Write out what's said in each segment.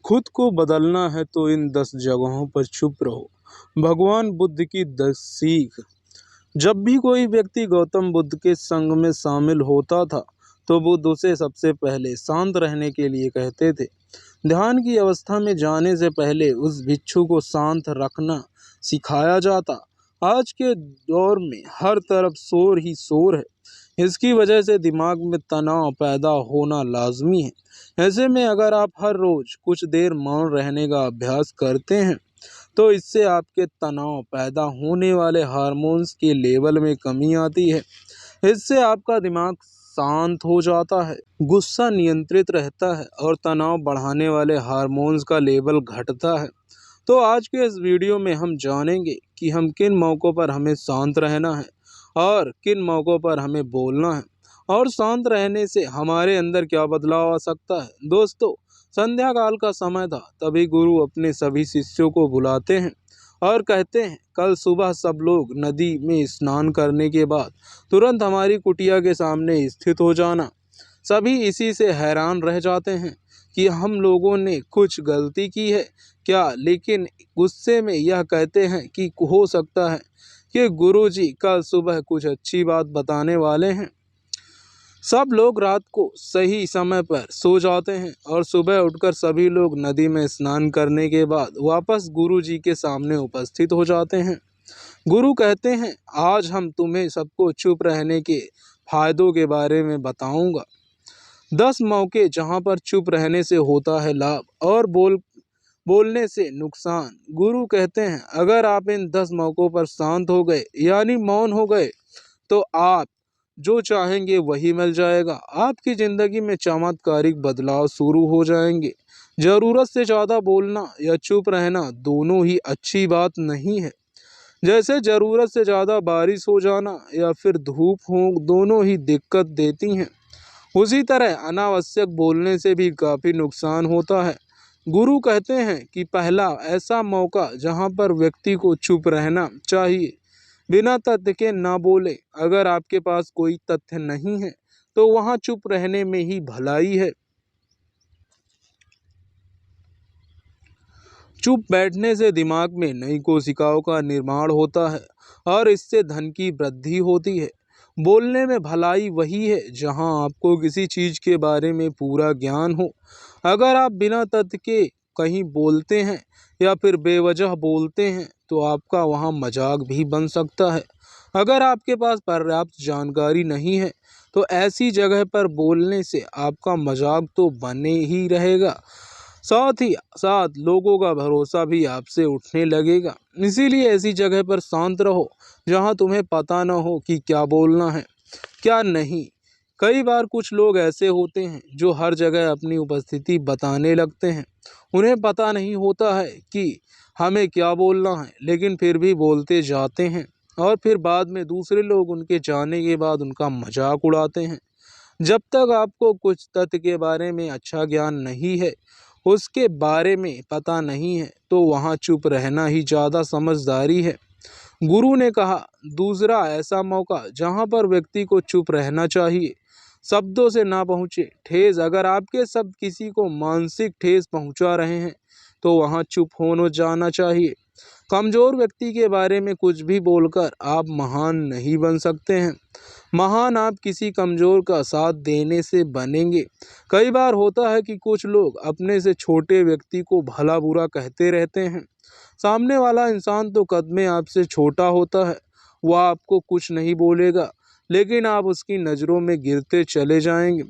खुद को बदलना है तो इन 10 जगहों पर चुप रहो। भगवान बुद्ध की 10 सीख। जब भी कोई व्यक्ति गौतम बुद्ध के संग में शामिल होता था तो बुद्ध उसे सबसे पहले शांत रहने के लिए कहते थे। ध्यान की अवस्था में जाने से पहले उस भिक्षु को शांत रखना सिखाया जाता। आज के दौर में हर तरफ शोर ही शोर है। इसकी वजह से दिमाग में तनाव पैदा होना लाजमी है। ऐसे में अगर आप हर रोज कुछ देर मौन रहने का अभ्यास करते हैं तो इससे आपके तनाव पैदा होने वाले हार्मोन्स के लेवल में कमी आती है। इससे आपका दिमाग शांत हो जाता है, गुस्सा नियंत्रित रहता है और तनाव बढ़ाने वाले हार्मोन्स का लेवल घटता है। तो आज के इस वीडियो में हम जानेंगे कि हम किन मौक़ों पर हमें शांत रहना है और किन मौक़ों पर हमें बोलना है और शांत रहने से हमारे अंदर क्या बदलाव आ सकता है। दोस्तों, संध्या काल का समय था, तभी गुरु अपने सभी शिष्यों को बुलाते हैं और कहते हैं, कल सुबह सब लोग नदी में स्नान करने के बाद तुरंत हमारी कुटिया के सामने स्थित हो जाना। सभी इसी से हैरान रह जाते हैं कि हम लोगों ने कुछ गलती की है क्या, लेकिन गुस्से में यह कहते हैं कि हो सकता है कि गुरु जी कल सुबह कुछ अच्छी बात बताने वाले हैं। सब लोग रात को सही समय पर सो जाते हैं और सुबह उठकर सभी लोग नदी में स्नान करने के बाद वापस गुरु जी के सामने उपस्थित हो जाते हैं। गुरु कहते हैं, आज हम तुम्हें सबको चुप रहने के फायदों के बारे में बताऊंगा। 10 मौके जहां पर चुप रहने से होता है लाभ और बोलने से नुकसान। गुरु कहते हैं, अगर आप इन 10 मौकों पर शांत हो गए यानी मौन हो गए तो आप जो चाहेंगे वही मिल जाएगा। आपकी ज़िंदगी में चमत्कारिक बदलाव शुरू हो जाएंगे। ज़रूरत से ज़्यादा बोलना या चुप रहना दोनों ही अच्छी बात नहीं है। जैसे ज़रूरत से ज़्यादा बारिश हो जाना या फिर धूप हो, दोनों ही दिक्कत देती हैं। उसी तरह अनावश्यक बोलने से भी काफ़ी नुकसान होता है। गुरु कहते हैं कि पहला ऐसा मौका जहां पर व्यक्ति को चुप रहना चाहिए, बिना तथ्य के ना बोले। अगर आपके पास कोई तथ्य नहीं है तो वहां चुप रहने में ही भलाई है। चुप बैठने से दिमाग में नई कोशिकाओं का निर्माण होता है और इससे धन की वृद्धि होती है। बोलने में भलाई वही है जहां आपको किसी चीज़ के बारे में पूरा ज्ञान हो। अगर आप बिना तथ्य के कहीं बोलते हैं या फिर बेवजह बोलते हैं तो आपका वहां मजाक भी बन सकता है। अगर आपके पास पर्याप्त जानकारी नहीं है तो ऐसी जगह पर बोलने से आपका मजाक तो बने ही रहेगा, साथ ही साथ लोगों का भरोसा भी आपसे उठने लगेगा। इसीलिए ऐसी जगह पर शांत रहो जहां तुम्हें पता न हो कि क्या बोलना है क्या नहीं। कई बार कुछ लोग ऐसे होते हैं जो हर जगह अपनी उपस्थिति बताने लगते हैं। उन्हें पता नहीं होता है कि हमें क्या बोलना है, लेकिन फिर भी बोलते जाते हैं और फिर बाद में दूसरे लोग उनके जाने के बाद उनका मजाक उड़ाते हैं। जब तक आपको कुछ तथ्य के बारे में अच्छा ज्ञान नहीं है, उसके बारे में पता नहीं है, तो वहाँ चुप रहना ही ज़्यादा समझदारी है। गुरु ने कहा, दूसरा ऐसा मौका जहाँ पर व्यक्ति को चुप रहना चाहिए, शब्दों से ना पहुँचे ठेस। अगर आपके शब्द किसी को मानसिक ठेस पहुँचा रहे हैं तो वहाँ चुप होने जाना चाहिए। कमज़ोर व्यक्ति के बारे में कुछ भी बोलकर आप महान नहीं बन सकते हैं। महान आप किसी कमज़ोर का साथ देने से बनेंगे। कई बार होता है कि कुछ लोग अपने से छोटे व्यक्ति को भला बुरा कहते रहते हैं। सामने वाला इंसान तो कद में आपसे छोटा होता है, वह आपको कुछ नहीं बोलेगा, लेकिन आप उसकी नज़रों में गिरते चले जाएंगे।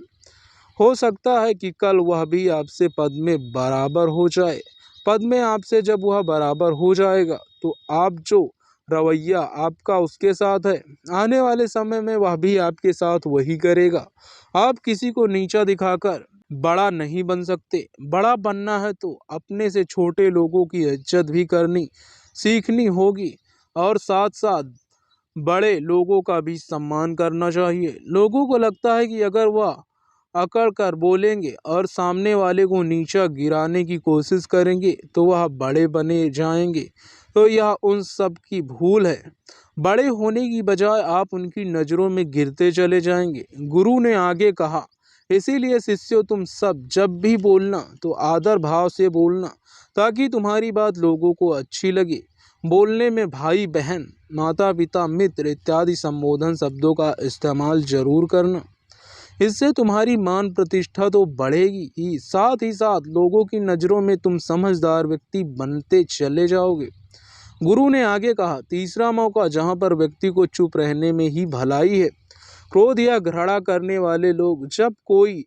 हो सकता है कि कल वह भी आपसे पद में बराबर हो जाए। पद में आपसे जब वह बराबर हो जाएगा तो आप जो रवैया आपका उसके साथ है, आने वाले समय में वह भी आपके साथ वही करेगा। आप किसी को नीचा दिखाकर बड़ा नहीं बन सकते। बड़ा बनना है तो अपने से छोटे लोगों की इज्जत भी करनी सीखनी होगी और साथ साथ बड़े लोगों का भी सम्मान करना चाहिए। लोगों को लगता है कि अगर वह अकड़ कर बोलेंगे और सामने वाले को नीचा गिराने की कोशिश करेंगे तो वह बड़े बने जाएंगे, तो यह उन सब की भूल है। बड़े होने की बजाय आप उनकी नज़रों में गिरते चले जाएंगे। गुरु ने आगे कहा, इसीलिए शिष्यों, तुम सब जब भी बोलना तो आदर भाव से बोलना, ताकि तुम्हारी बात लोगों को अच्छी लगे। बोलने में भाई बहन, माता पिता, मित्र इत्यादि संबोधन शब्दों का इस्तेमाल जरूर करना। इससे तुम्हारी मान प्रतिष्ठा तो बढ़ेगी ही साथ लोगों की नज़रों में तुम समझदार व्यक्ति बनते चले जाओगे। गुरु ने आगे कहा, तीसरा मौका जहाँ पर व्यक्ति को चुप रहने में ही भलाई है। क्रोध या घृणा करने वाले लोग, जब कोई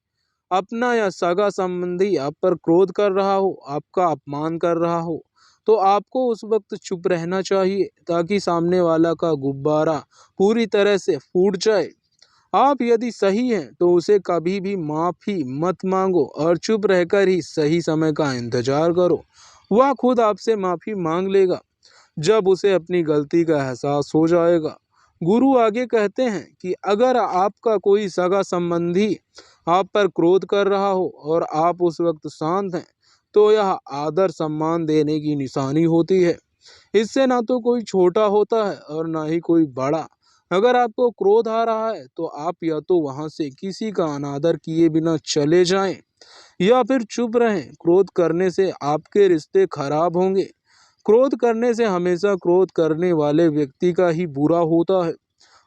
अपना या सगा संबंधी आप पर क्रोध कर रहा हो, आपका अपमान कर रहा हो, तो आपको उस वक्त चुप रहना चाहिए, ताकि सामने वाला का गुब्बारा पूरी तरह से फूट जाए। आप यदि सही हैं तो उसे कभी भी माफ़ी मत मांगो और चुप रहकर ही सही समय का इंतजार करो। वह खुद आपसे माफ़ी मांग लेगा जब उसे अपनी गलती का एहसास हो जाएगा। गुरु आगे कहते हैं कि अगर आपका कोई सगा संबंधी आप पर क्रोध कर रहा हो और आप उस वक्त शांत हैं, तो यह आदर सम्मान देने की निशानी होती है। इससे ना तो कोई छोटा होता है और ना ही कोई बड़ा। अगर आपको क्रोध आ रहा है तो आप या तो वहां से किसी का अनादर किए बिना चले जाएं या फिर चुप रहें। क्रोध करने से आपके रिश्ते खराब होंगे। क्रोध करने से हमेशा क्रोध करने वाले व्यक्ति का ही बुरा होता है।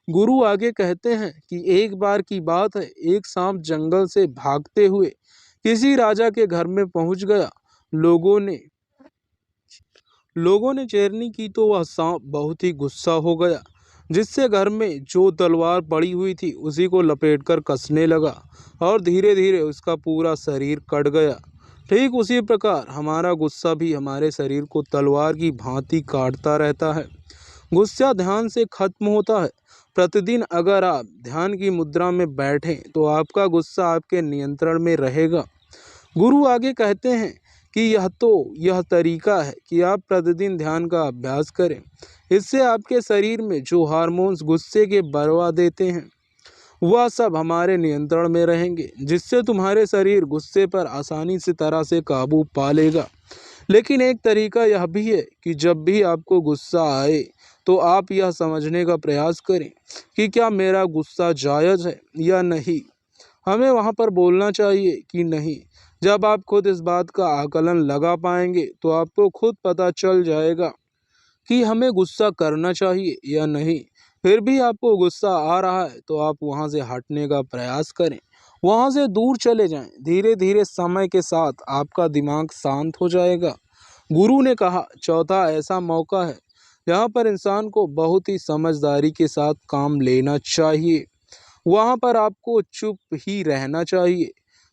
गुरु आगे कहते हैं कि एक बार की बात है, एक सांप जंगल से भागते हुए किसी राजा के घर में पहुंच गया। लोगों ने चेरनी की तो वह सांप बहुत ही गुस्सा हो गया, जिससे घर में जो तलवार पड़ी हुई थी उसी को लपेटकर कसने लगा और धीरे धीरे उसका पूरा शरीर कट गया। ठीक उसी प्रकार हमारा गुस्सा भी हमारे शरीर को तलवार की भांति काटता रहता है। गुस्सा ध्यान से खत्म होता है। प्रतिदिन अगर आप ध्यान की मुद्रा में बैठें तो आपका गुस्सा आपके नियंत्रण में रहेगा। गुरु आगे कहते हैं कि यह तरीका है कि आप प्रतिदिन ध्यान का अभ्यास करें। इससे आपके शरीर में जो हार्मोन्स गुस्से के बढ़वा देते हैं वह सब हमारे नियंत्रण में रहेंगे, जिससे तुम्हारे शरीर गुस्से पर आसानी से तरह से काबू पा लेगा। लेकिन एक तरीका यह भी है कि जब भी आपको गुस्सा आए तो आप यह समझने का प्रयास करें कि क्या मेरा गुस्सा जायज़ है या नहीं, हमें वहाँ पर बोलना चाहिए कि नहीं। जब आप खुद इस बात का आकलन लगा पाएंगे तो आपको खुद पता चल जाएगा कि हमें गुस्सा करना चाहिए या नहीं। फिर भी आपको गुस्सा आ रहा है तो आप वहाँ से हटने का प्रयास करें, वहाँ से दूर चले जाएं। धीरे धीरे समय के साथ आपका दिमाग शांत हो जाएगा। गुरु ने कहा, चौथा ऐसा मौका है जहाँ पर इंसान को बहुत ही समझदारी के साथ काम लेना चाहिए। वहाँ पर आपको चुप ही रहना चाहिए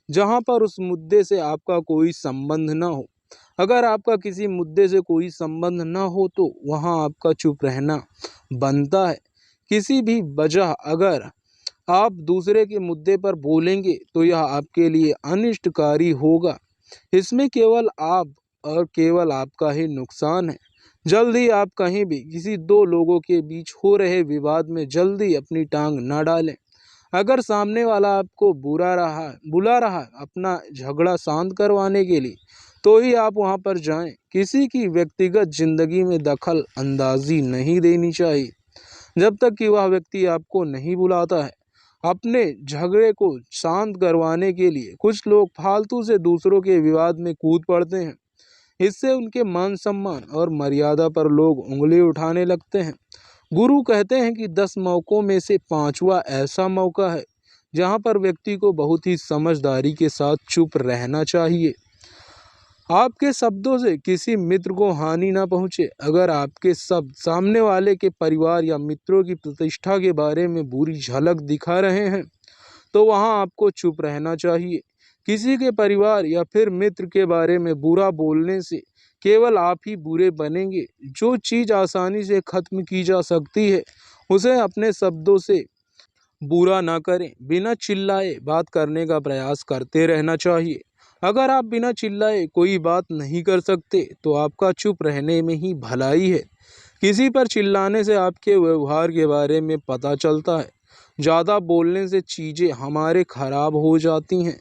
जहाँ पर उस मुद्दे से आपका कोई संबंध न हो। अगर आपका किसी मुद्दे से कोई संबंध न हो तो वहाँ आपका चुप रहना बनता है। किसी भी वजह अगर आप दूसरे के मुद्दे पर बोलेंगे तो यह आपके लिए अनिष्टकारी होगा। इसमें केवल आप और केवल आपका ही नुकसान है। जल्द ही आप कहीं भी किसी दो लोगों के बीच हो रहे विवाद में जल्दी अपनी टांग न डालें। अगर सामने वाला आपको बुला रहा है अपना झगड़ा शांत करवाने के लिए, तो ही आप वहां पर जाएं। किसी की व्यक्तिगत जिंदगी में दखल अंदाजी नहीं देनी चाहिए जब तक कि वह व्यक्ति आपको नहीं बुलाता है। अपने झगड़े को शांत करवाने के लिए कुछ लोग फालतू से दूसरों के विवाद में कूद पड़ते हैं। इससे उनके मान सम्मान और मर्यादा पर लोग उंगली उठाने लगते हैं। गुरु कहते हैं कि 10 मौक़ों में से 5वां ऐसा मौका है जहाँ पर व्यक्ति को बहुत ही समझदारी के साथ चुप रहना चाहिए। आपके शब्दों से किसी मित्र को हानि ना पहुँचे। अगर आपके शब्द सामने वाले के परिवार या मित्रों की प्रतिष्ठा के बारे में बुरी झलक दिखा रहे हैं तो वहाँ आपको चुप रहना चाहिए। किसी के परिवार या फिर मित्र के बारे में बुरा बोलने से केवल आप ही बुरे बनेंगे। जो चीज़ आसानी से खत्म की जा सकती है उसे अपने शब्दों से बुरा ना करें। बिना चिल्लाए बात करने का प्रयास करते रहना चाहिए। अगर आप बिना चिल्लाए कोई बात नहीं कर सकते तो आपका चुप रहने में ही भलाई है। किसी पर चिल्लाने से आपके व्यवहार के बारे में पता चलता है। ज़्यादा बोलने से चीज़ें हमारे खराब हो जाती हैं।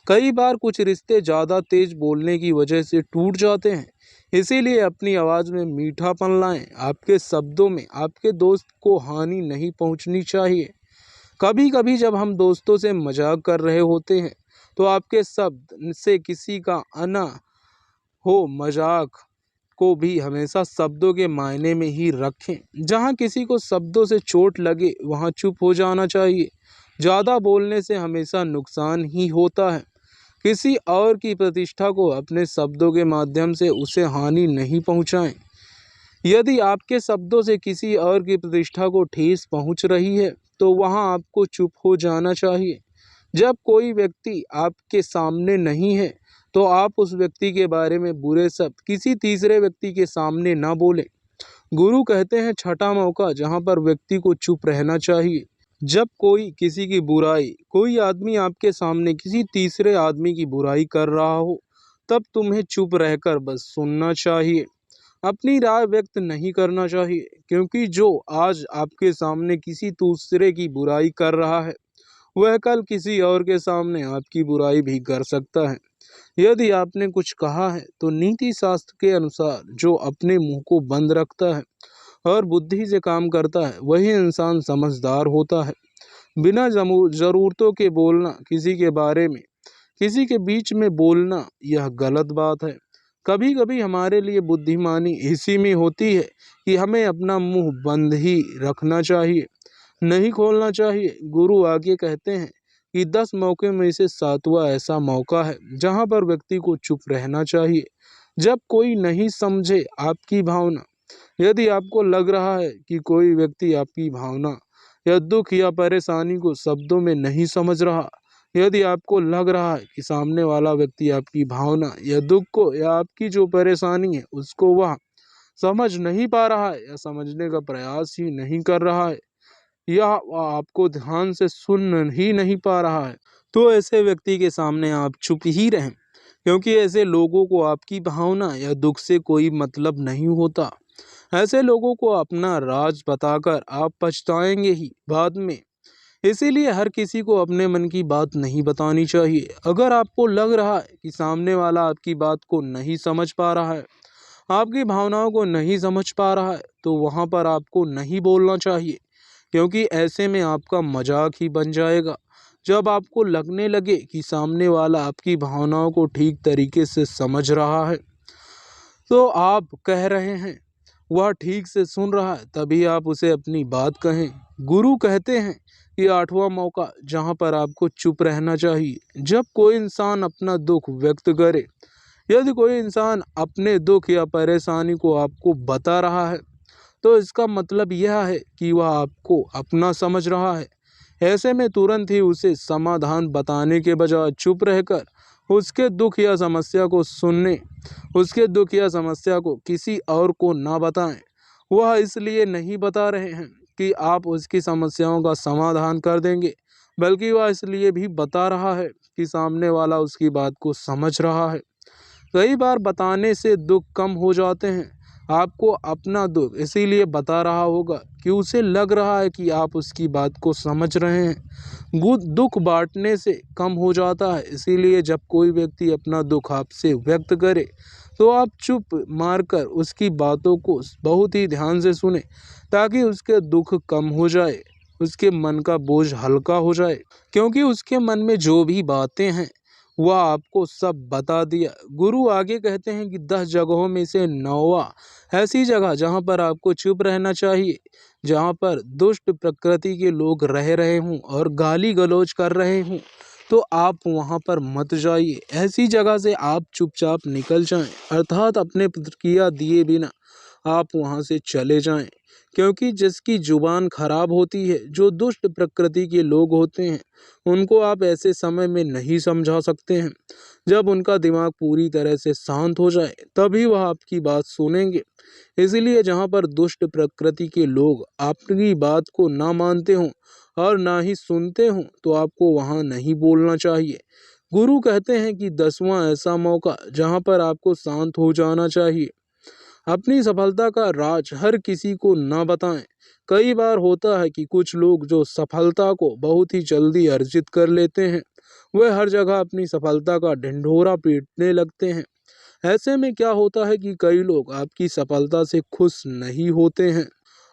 कई बार कुछ रिश्ते ज़्यादा तेज बोलने की वजह से टूट जाते हैं। इसीलिए अपनी आवाज़ में मीठापन लाएं। आपके शब्दों में आपके दोस्त को हानि नहीं पहुंचनी चाहिए। कभी कभी जब हम दोस्तों से मजाक कर रहे होते हैं तो आपके शब्द से किसी का आना हो, मजाक को भी हमेशा शब्दों के मायने में ही रखें। जहाँ किसी को शब्दों से चोट लगे वहाँ चुप हो जाना चाहिए। ज़्यादा बोलने से हमेशा नुकसान ही होता है। किसी और की प्रतिष्ठा को अपने शब्दों के माध्यम से उसे हानि नहीं पहुँचाएं। यदि आपके शब्दों से किसी और की प्रतिष्ठा को ठेस पहुँच रही है तो वहाँ आपको चुप हो जाना चाहिए। जब कोई व्यक्ति आपके सामने नहीं है तो आप उस व्यक्ति के बारे में बुरे शब्द किसी तीसरे व्यक्ति के सामने ना बोलें। गुरु कहते हैं छठा मौका जहाँ पर व्यक्ति को चुप रहना चाहिए। जब कोई किसी की बुराई, कोई आदमी आपके सामने किसी तीसरे आदमी की बुराई कर रहा हो, तब तुम्हें चुप रहकर बस सुनना चाहिए, अपनी राय व्यक्त नहीं करना चाहिए। क्योंकि जो आज आपके सामने किसी दूसरे की बुराई कर रहा है वह कल किसी और के सामने आपकी बुराई भी कर सकता है। यदि आपने कुछ कहा है तो नीति शास्त्र के अनुसार जो अपने मुंह को बंद रखता है और बुद्धि से काम करता है वही इंसान समझदार होता है। बिना जरूरतों के बोलना, किसी के बारे में किसी के बीच में बोलना, यह गलत बात है। कभी कभी हमारे लिए बुद्धिमानी इसी में होती है कि हमें अपना मुंह बंद ही रखना चाहिए, नहीं खोलना चाहिए। गुरु आगे कहते हैं कि 10 मौके में से 7वां ऐसा मौका है जहाँ पर व्यक्ति को चुप रहना चाहिए। जब कोई नहीं समझे आपकी भावना, यदि आपको लग रहा है कि कोई व्यक्ति आपकी भावना या दुख या परेशानी को शब्दों में नहीं समझ रहा, यदि आपको लग रहा है कि सामने वाला व्यक्ति आपकी भावना या दुख को या आपकी जो परेशानी है उसको वह समझ नहीं पा रहा है या समझने का प्रयास ही नहीं कर रहा है या वह आपको ध्यान से सुन ही नहीं पा रहा है, तो ऐसे व्यक्ति के सामने आप चुप ही रहें। क्योंकि ऐसे लोगों को आपकी भावना या दुख से कोई मतलब नहीं होता। ऐसे लोगों को अपना राज बताकर आप पछताएंगे ही बाद में। इसीलिए हर किसी को अपने मन की बात नहीं बतानी चाहिए। अगर आपको लग रहा है कि सामने वाला आपकी बात को नहीं समझ पा रहा है, आपकी भावनाओं को नहीं समझ पा रहा है, तो वहाँ पर आपको नहीं बोलना चाहिए। क्योंकि ऐसे में आपका मजाक ही बन जाएगा। जब आपको लगने लगे कि सामने वाला आपकी भावनाओं को ठीक तरीके से समझ रहा है, तो आप कह रहे हैं वह ठीक से सुन रहा है, तभी आप उसे अपनी बात कहें। गुरु कहते हैं कि 8वां मौका जहाँ पर आपको चुप रहना चाहिए। जब कोई इंसान अपना दुख व्यक्त करे, यदि कोई इंसान अपने दुख या परेशानी को आपको बता रहा है, तो इसका मतलब यह है कि वह आपको अपना समझ रहा है। ऐसे में तुरंत ही उसे समाधान बताने के बजाय चुप रहकर उसके दुख या समस्या को सुनने, उसके दुख या समस्या को किसी और को ना बताएं। वह इसलिए नहीं बता रहे हैं कि आप उसकी समस्याओं का समाधान कर देंगे, बल्कि वह इसलिए भी बता रहा है कि सामने वाला उसकी बात को समझ रहा है। कई बार बताने से दुख कम हो जाते हैं। आपको अपना दुख इसीलिए बता रहा होगा कि उसे लग रहा है कि आप उसकी बात को समझ रहे हैं। दुख बांटने से कम हो जाता है। इसीलिए जब कोई व्यक्ति अपना दुख आपसे व्यक्त करे तो आप चुप मारकर उसकी बातों को बहुत ही ध्यान से सुने, ताकि उसके दुख कम हो जाए, उसके मन का बोझ हल्का हो जाए। क्योंकि उसके मन में जो भी बातें हैं वह आपको सब बता दिया। गुरु आगे कहते हैं कि 10 जगहों में से 9वां ऐसी जगह जहाँ पर आपको चुप रहना चाहिए, जहाँ पर दुष्ट प्रकृति के लोग रह रहे हों और गाली गलौज कर रहे हों, तो आप वहाँ पर मत जाइए। ऐसी जगह से आप चुपचाप निकल जाएं, अर्थात अपने प्रतिक्रिया दिए बिना आप वहाँ से चले जाएं। क्योंकि जिसकी जुबान खराब होती है, जो दुष्ट प्रकृति के लोग होते हैं, उनको आप ऐसे समय में नहीं समझा सकते हैं। जब उनका दिमाग पूरी तरह से शांत हो जाए तभी वह आपकी बात सुनेंगे। इसलिए जहाँ पर दुष्ट प्रकृति के लोग आपकी बात को ना मानते हों और ना ही सुनते हों, तो आपको वहाँ नहीं बोलना चाहिए। गुरु कहते हैं कि 10वां ऐसा मौका जहाँ पर आपको शांत हो जाना चाहिए। अपनी सफलता का राज हर किसी को ना बताएं। कई बार होता है कि कुछ लोग जो सफलता को बहुत ही जल्दी अर्जित कर लेते हैं, वह हर जगह अपनी सफलता का ढिंढोरा पीटने लगते हैं। ऐसे में क्या होता है कि कई लोग आपकी सफलता से खुश नहीं होते हैं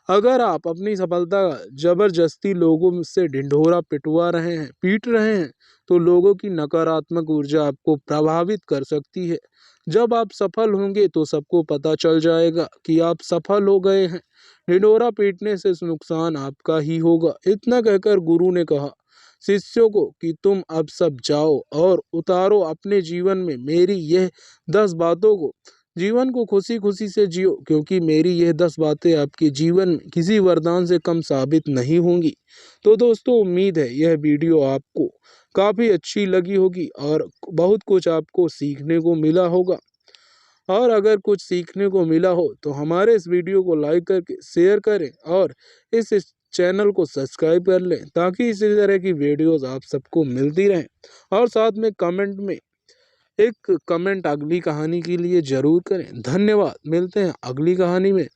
अगर आप अपनी सफलता जबरदस्ती लोगों से ढिंढोरा पीट रहे हैं, तो लोगों की नकारात्मक ऊर्जा आपको प्रभावित कर सकती है। जब आप सफल होंगे तो सबको पता चल जाएगा कि आप सफल हो गए हैं। ढिंढोरा पीटने से नुकसान आपका ही होगा। इतना कहकर गुरु ने कहा शिष्यों को कि तुम अब सब जाओ और उतारो अपने जीवन में मेरी यह 10 बातों को। जीवन को खुशी खुशी से जियो, क्योंकि मेरी यह 10 बातें आपके जीवन में किसी वरदान से कम साबित नहीं होंगी। तो दोस्तों, उम्मीद है यह वीडियो आपको काफ़ी अच्छी लगी होगी और बहुत कुछ आपको सीखने को मिला होगा। और अगर कुछ सीखने को मिला हो तो हमारे इस वीडियो को लाइक करके शेयर करें और इस चैनल को सब्सक्राइब कर लें, ताकि इसी तरह की वीडियोस आप सबको मिलती रहें। और साथ में कमेंट में एक कमेंट अगली कहानी के लिए ज़रूर करें। धन्यवाद। मिलते हैं अगली कहानी में।